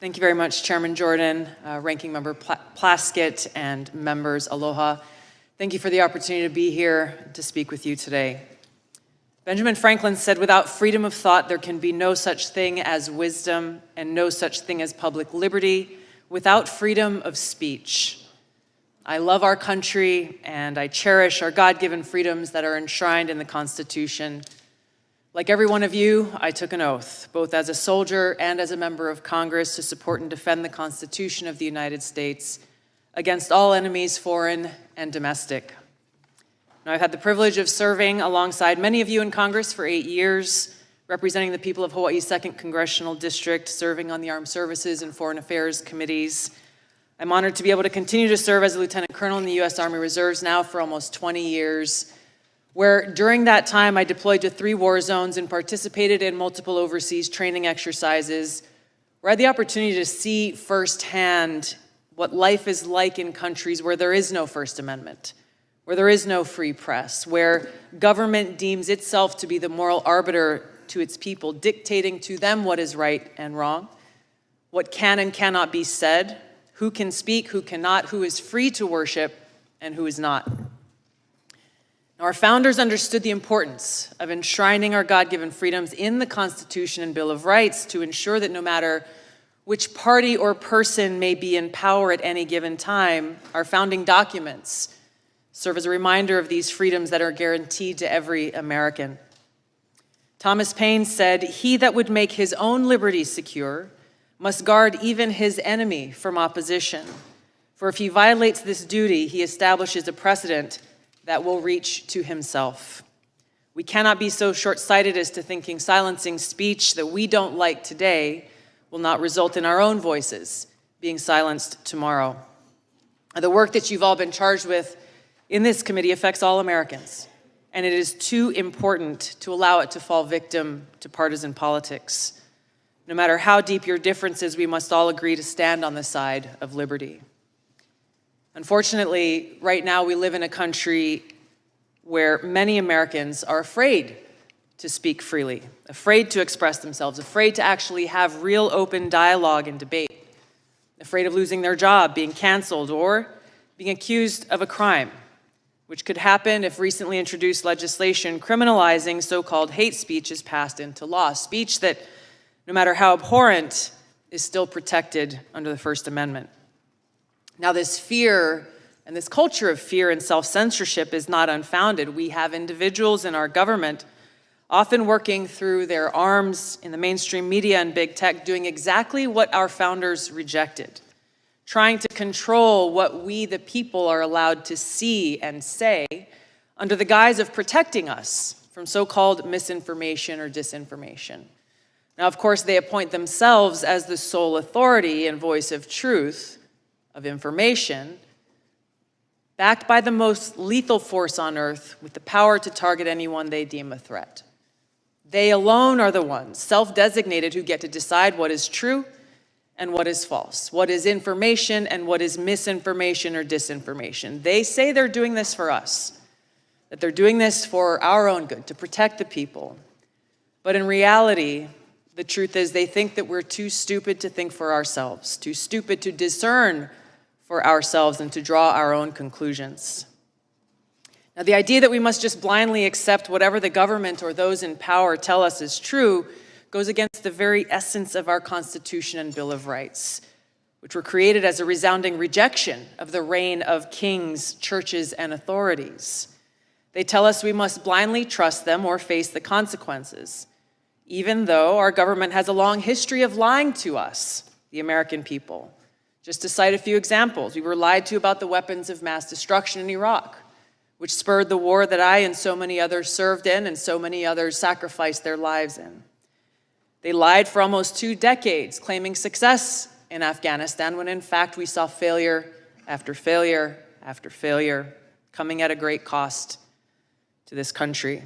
Thank you very much, Chairman Jordan, Ranking Member Plaskett, and members, aloha. Thank you for the opportunity to be here to speak with you today. Benjamin Franklin said, "Without freedom of thought, there can be no such thing as wisdom and no such thing as public liberty without freedom of speech." I love our country and I cherish our God-given freedoms that are enshrined in the Constitution. Like every one of you, I took an oath, both as a soldier and as a member of Congress, to support and defend the Constitution of the United States against all enemies, foreign and domestic. Now, I've had the privilege of serving alongside many of you in Congress for 8 years, representing the people of Hawaii's 2nd Congressional District, serving on the Armed Services and Foreign Affairs Committees. I'm honored to be able to continue to serve as a Lieutenant Colonel in the U.S. Army Reserves now for almost 20 years, where during that time I deployed to 3 war zones and participated in multiple overseas training exercises, where I had the opportunity to see firsthand what life is like in countries where there is no First Amendment, where there is no free press, where government deems itself to be the moral arbiter to its people, dictating to them what is right and wrong, what can and cannot be said, who can speak, who cannot, who is free to worship, and who is not. Our founders understood the importance of enshrining our God-given freedoms in the Constitution and Bill of Rights to ensure that no matter which party or person may be in power at any given time, our founding documents serve as a reminder of these freedoms that are guaranteed to every American. Thomas Paine said, "He that would make his own liberty secure must guard even his enemy from opposition. For if he violates this duty, he establishes a precedent that will reach to himself." We cannot be so short-sighted as to thinking silencing speech that we don't like today will not result in our own voices being silenced tomorrow. The work that you've all been charged with in this committee affects all Americans, and it is too important to allow it to fall victim to partisan politics. No matter how deep your differences, we must all agree to stand on the side of liberty. Unfortunately, right now we live in a country where many Americans are afraid to speak freely, afraid to express themselves, afraid to actually have real open dialogue and debate, afraid of losing their job, being canceled, or being accused of a crime, which could happen if recently introduced legislation criminalizing so-called hate speech is passed into law, speech that, no matter how abhorrent, is still protected under the First Amendment. Now, this fear and this culture of fear and self-censorship is not unfounded. We have individuals in our government often working through their arms in the mainstream media and big tech, doing exactly what our founders rejected, trying to control what we, the people, are allowed to see and say under the guise of protecting us from so-called misinformation or disinformation. Now, of course, they appoint themselves as the sole authority and voice of truth, of information, backed by the most lethal force on earth with the power to target anyone they deem a threat. They alone are the ones, self-designated, who get to decide what is true and what is false, what is information and what is misinformation or disinformation. They say they're doing this for us, that they're doing this for our own good, to protect the people. But in reality, the truth is they think that we're too stupid to think for ourselves, too stupid to discern for ourselves and to draw our own conclusions. Now, the idea that we must just blindly accept whatever the government or those in power tell us is true goes against the very essence of our Constitution and Bill of Rights, which were created as a resounding rejection of the reign of kings, churches, and authorities. They tell us we must blindly trust them or face the consequences, even though our government has a long history of lying to us, the American people. Just to cite a few examples, we were lied to about the weapons of mass destruction in Iraq, which spurred the war that I and so many others served in and so many others sacrificed their lives in. They lied for almost 2 decades, claiming success in Afghanistan, when in fact we saw failure after failure after failure, coming at a great cost to this country.